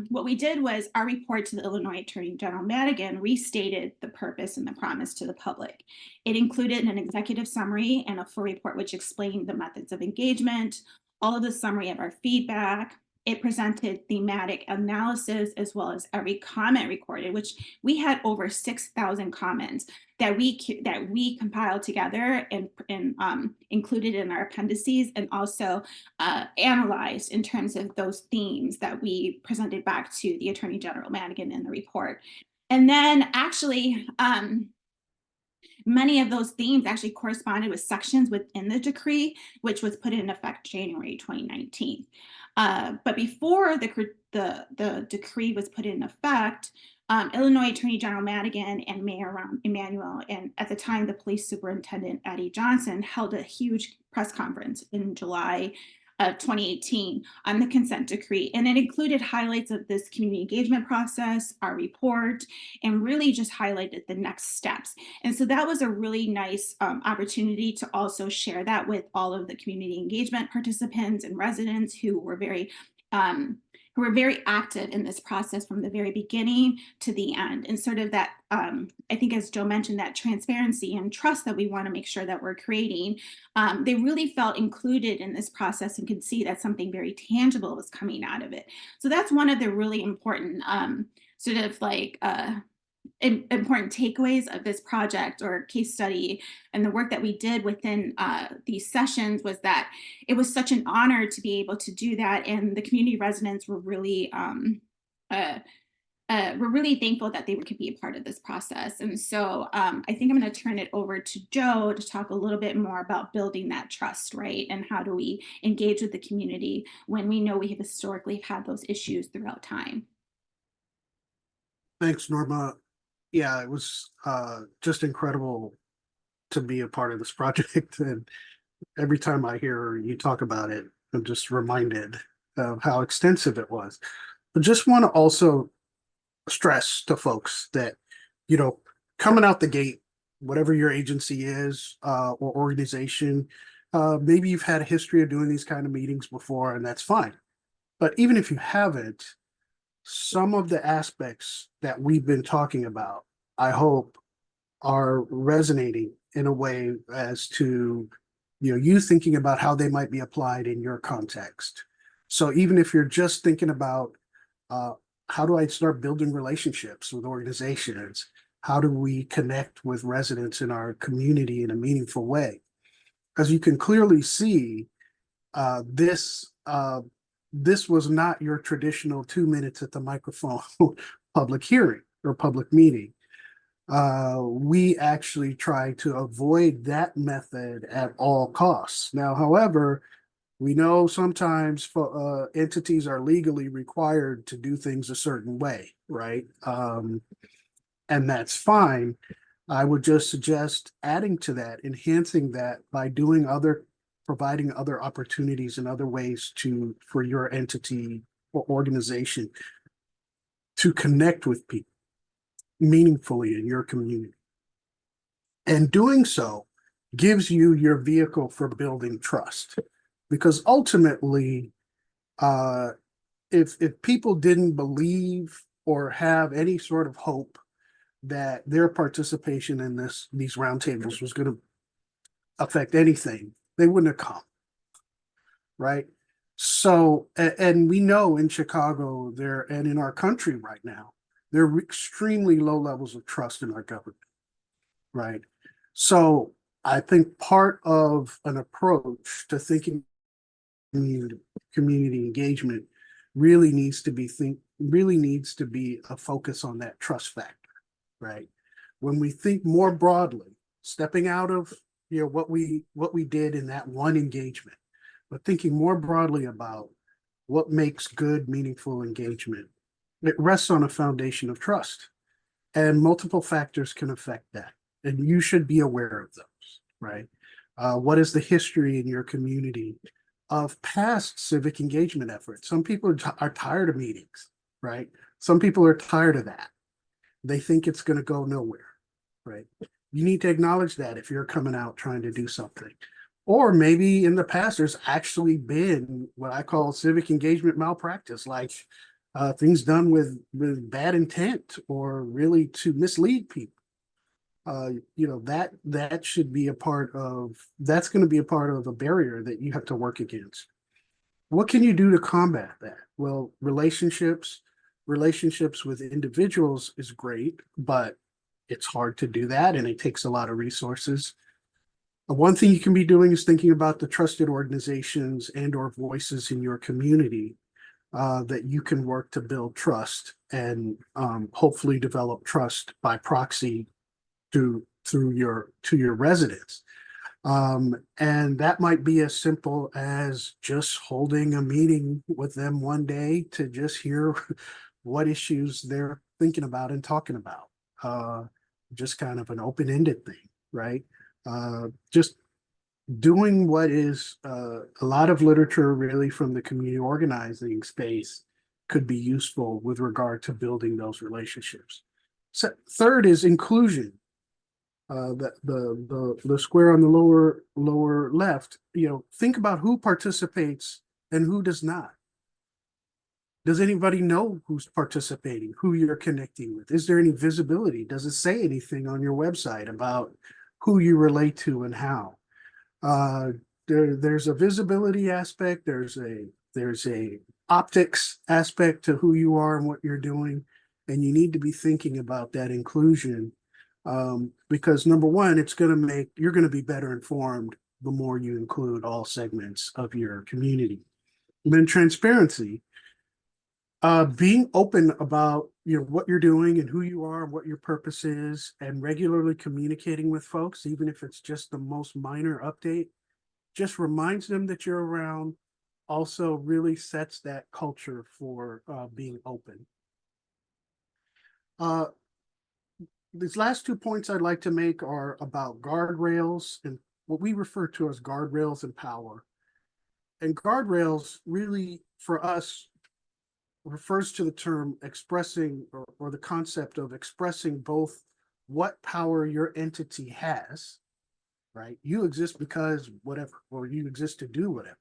[SPEAKER 2] what we did was our report to the Illinois Attorney General Madigan restated the purpose and the promise to the public. It included an executive summary and a full report which explained the methods of engagement, all of the summary of our feedback. It presented thematic analysis as well as every comment recorded, which we had over 6,000 comments that we compiled together and included in our appendices, and also analyzed in terms of those themes that we presented back to the Attorney General Madigan in the report. And then actually, many of those themes actually corresponded with sections within the decree, which was put in effect January 2019. But before the decree was put in effect, Illinois Attorney General Madigan and Mayor Rahm Emanuel, and at the time the police superintendent Eddie Johnson, held a huge press conference in July of 2018 on the consent decree. And it included highlights of this community engagement process, our report, and really just highlighted the next steps. And so that was a really nice opportunity to also share that with all of the community engagement participants and residents who were very active in this process from the very beginning to the end. And sort of that, I think as Joe mentioned, that transparency and trust that we want to make sure that we're creating, they really felt included in this process and could see that something very tangible was coming out of it. So that's one of the really important sort of like important takeaways of this project or case study and the work that we did within these sessions, was that it was such an honor to be able to do that, and the community residents were really thankful that they could be a part of this process. And so I think I'm going to turn it over to Joe to talk a little bit more about building that trust, right? And how do we engage with the community when we know we have historically had those issues throughout time.
[SPEAKER 3] Thanks, Norma. Yeah, it was just incredible to be a part of this project. And every time I hear you talk about it, I'm just reminded of how extensive it was. I just want to also stress to folks that, coming out the gate, whatever your agency is or organization, maybe you've had a history of doing these kind of meetings before, and that's fine. But even if you haven't, some of the aspects that we've been talking about, I hope, are resonating in a way as to, you thinking about how they might be applied in your context. So even if you're just thinking about how do I start building relationships with organizations? How do we connect with residents in our community in a meaningful way? As you can clearly see, this was not your traditional 2 minutes at the microphone public hearing or public meeting. We actually try to avoid that method at all costs. Now, however, We know sometimes entities are legally required to do things a certain way, right? And that's fine. I would just suggest adding to that, enhancing that by providing other opportunities and other ways for your entity or organization to connect with people meaningfully in your community. And doing so gives you your vehicle for building trust. Because ultimately, if people didn't believe or have any sort of hope that their participation in these roundtables was going to affect anything, they wouldn't have come, right? So, and we know in Chicago and in our country right now, there are extremely low levels of trust in our government, right? So I think part of an approach to thinking community engagement really needs to be a focus on that trust factor, right? When we think more broadly, stepping out of what we did in that one engagement, but thinking more broadly about what makes good, meaningful engagement, it rests on a foundation of trust, and multiple factors can affect that, and you should be aware of those, right? What is the history in your community of past civic engagement efforts? Some people are tired of meetings, right? Some people are tired of that. They think it's going to go nowhere, right? You need to acknowledge that if you're coming out trying to do something. Or maybe in the past, there's actually been what I call civic engagement malpractice, like things done with bad intent or really to mislead people. That should be that's going to be a part of a barrier that you have to work against. What can you do to combat that? Well, relationships with individuals is great, but it's hard to do that and it takes a lot of resources. One thing you can be doing is thinking about the trusted organizations and or voices in your community that you can work to build trust and hopefully develop trust by proxy to your residents. And that might be as simple as just holding a meeting with them one day to just hear what issues they're thinking about and talking about. Just kind of an open-ended thing, right? Just doing what is a lot of literature really from the community organizing space could be useful with regard to building those relationships. So, third is inclusion. The square on the lower left, think about who participates and who does not. Does anybody know who's participating, who you're connecting with? Is there any visibility? Does it say anything on your website about who you relate to and how? There's a visibility aspect. There's a optics aspect to who you are and what you're doing, and you need to be thinking about that inclusion. Because number one, you're going to be better informed the more you include all segments of your community. And then transparency, being open about what you're doing and who you are and what your purpose is, and regularly communicating with folks, even if it's just the most minor update, just reminds them that you're around. Also, really sets that culture for being open. These last 2 points I'd like to make are about guardrails and what we refer to as guardrails and power. And guardrails really, for us, refers to the term expressing or the concept of expressing both what power your entity has, right? You exist because whatever, or you exist to do whatever,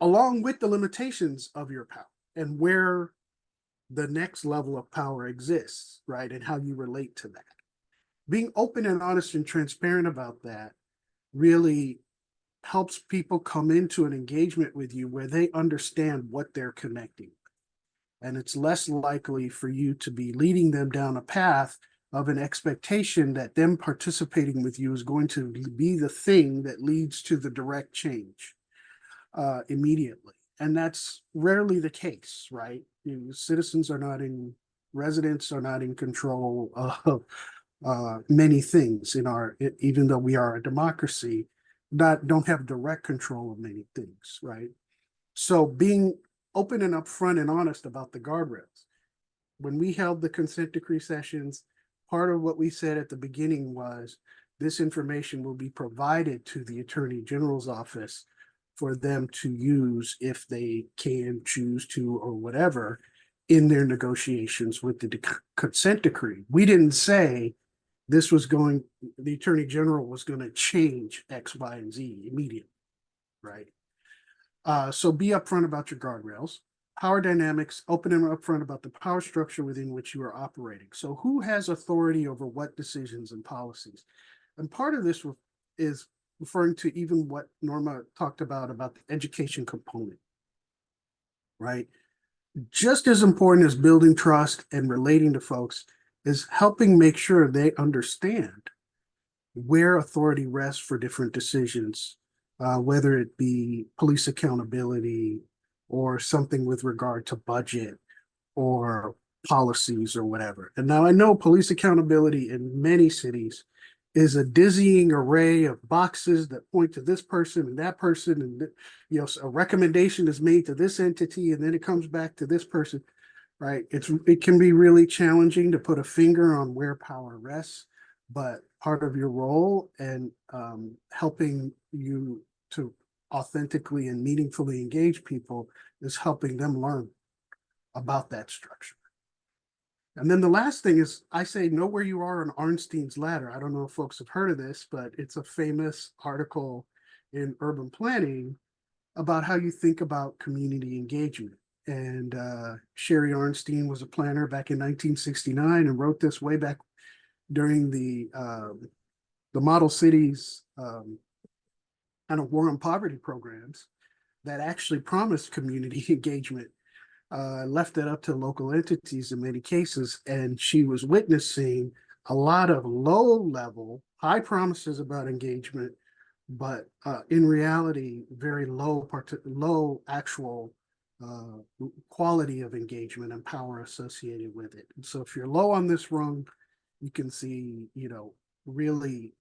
[SPEAKER 3] along with the limitations of your power and where the next level of power exists, right? And how you relate to that. Being open and honest and transparent about that really helps people come into an engagement with you where they understand what they're connecting with. And it's less likely for you to be leading them down a path of an expectation that them participating with you is going to be the thing that leads to the direct change immediately. And that's rarely the case, right? Residents are not in control of many things even though we are a democracy. don't have direct control of many things, right? So being open and upfront and honest about the guardrails. When we held the consent decree sessions, part of what we said at the beginning was this information will be provided to the Attorney General's office for them to use if they can choose to or whatever in their negotiations with the consent decree. We didn't say this was going, the Attorney General was going to change X, Y, and Z immediately, right? So be upfront about your guardrails. Power dynamics, open and upfront about the power structure within which you are operating. So who has authority over what decisions and policies? And part of this is referring to even what Norma talked about the education component, right? Just as important as building trust and relating to folks is helping make sure they understand where authority rests for different decisions, whether it be police accountability or something with regard to budget or policies or whatever. And now I know police accountability in many cities is a dizzying array of boxes that point to this person and that person, and you know, a recommendation is made to this entity and then it comes back to this person, right? It can be really challenging to put a finger on where power rests, but part of your role and helping you to authentically and meaningfully engage people is helping them learn about that structure. And then the last thing is, I say, know where you are on Arnstein's ladder. I don't know if folks have heard of this, but it's a famous article in urban planning about how you think about community engagement. And Sherry Arnstein was a planner back in 1969 and wrote this way back during the model cities kind of war on poverty programs that actually promised community engagement, left it up to local entities in many cases. And she was witnessing a lot of low level, high promises about engagement, but in reality, very low actual quality of engagement and power associated with it. And so if you're low on this rung, you can see, you know, really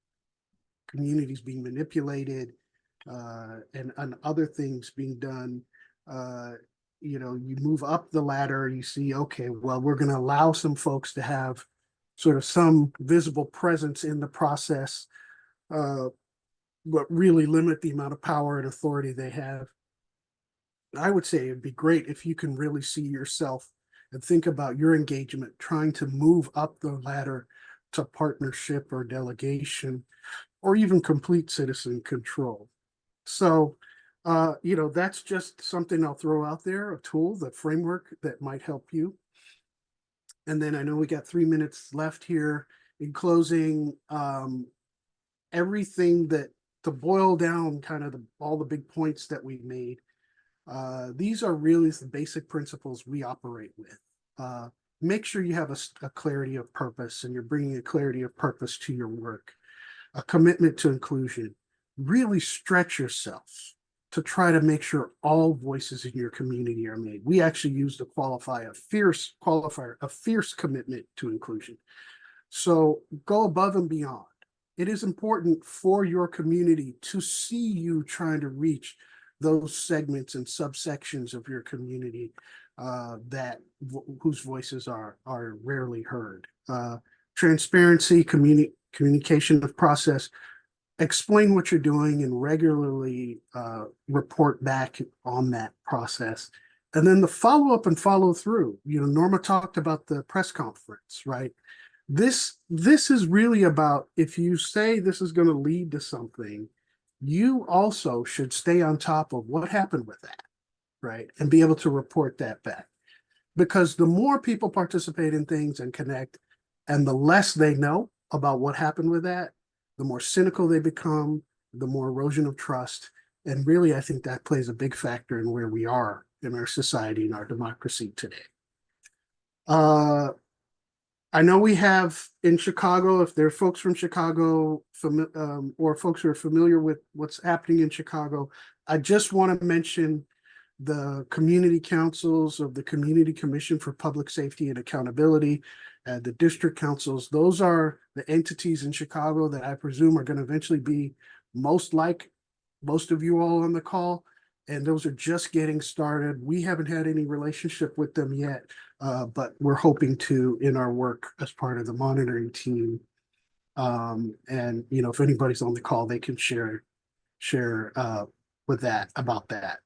[SPEAKER 3] communities being manipulated and other things being done. You know, you move up the ladder, you see, okay, well, we're going to allow some folks to have sort of some visible presence in the process, but really limit the amount of power and authority they have. I would say it'd be great if you can really see yourself and think about your engagement, trying to move up the ladder to partnership or delegation, or even complete citizen control. So, you know, that's just something I'll throw out there, a tool, the framework that might help you. And then I know we got 3 minutes left here. In closing, everything that, to boil down kind of all the big points that we made, these are really the basic principles we operate with. Make sure you have a clarity of purpose and you're bringing a clarity of purpose to your work, a commitment to inclusion. Really stretch yourself to try to make sure all voices in your community are made. We actually use the qualifier, a fierce commitment to inclusion. So go above and beyond. It is important for your community to see you trying to reach those segments and subsections of your community whose voices are rarely heard. Transparency, communication of process. Explain what you're doing and regularly report back on that process. And then the follow-up and follow through. You know, Norma talked about the press conference, right? This is really about, if you say this is going to lead to something, you also should stay on top of what happened with that, right? And be able to report that back. Because the more people participate in things and connect, and the less they know about what happened with that, the more cynical they become, the more erosion of trust. And really, I think that plays a big factor in where we are in our society and our democracy today. I know we have in Chicago, if there are folks from Chicago or folks who are familiar with what's happening in Chicago, I just want to mention the community councils of the Community Commission for Public Safety and Accountability, the district councils. Those are the entities in Chicago that I presume are going to eventually be most like most of you all on the call, and those are just getting started. We haven't had any relationship with them yet, but we're hoping to in our work as part of the monitoring team. And you know, if anybody's on the call, they can share with that about that.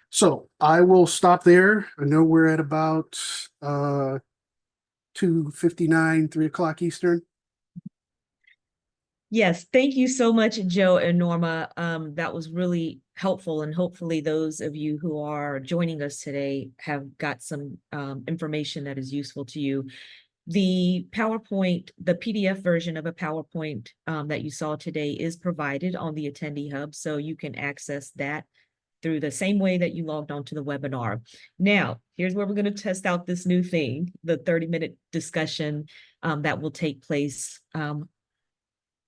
[SPEAKER 3] So I will stop there. I know we're at about 2:59, 3 o'clock Eastern.
[SPEAKER 1] Yes, thank you so much, Joe and Norma. That was really helpful, and hopefully those of you who are joining us today have got some information that is useful to you. The PowerPoint, the PDF version of a PowerPoint that you saw today is provided on the Attendee Hub, so you can access that through the same way that you logged on to the webinar. Now, here's where we're going to test out this new thing, the 30-minute discussion that will take place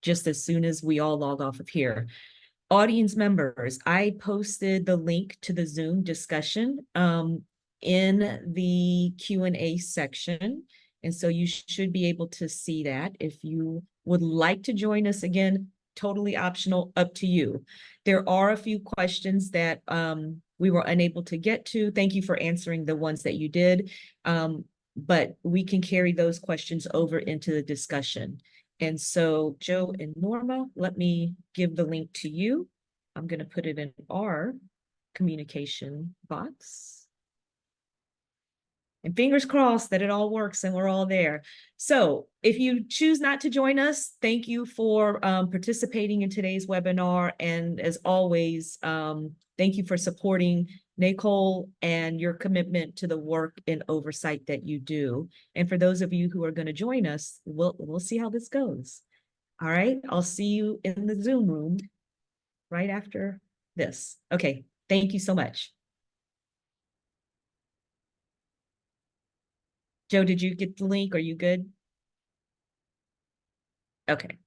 [SPEAKER 1] just as soon as we all log off of here. Audience members, I posted the link to the Zoom discussion in the Q&A section. And so you should be able to see that. If you would like to join us again, totally optional, up to you. There are a few questions that we were unable to get to. Thank you for answering the ones that you did. But we can carry those questions over into the discussion. And so Joe and Norma, let me give the link to you. I'm going to put it in our communication box. And fingers crossed that it all works and we're all there. So if you choose not to join us, thank you for participating in today's webinar. And as always, thank you for supporting NACOLE and your commitment to the work and oversight that you do. And for those of you who are going to join us, we'll see how this goes. All right, I'll see you in the Zoom room right after this. Okay, thank you so much. Joe, did you get the link? Are you good? Okay.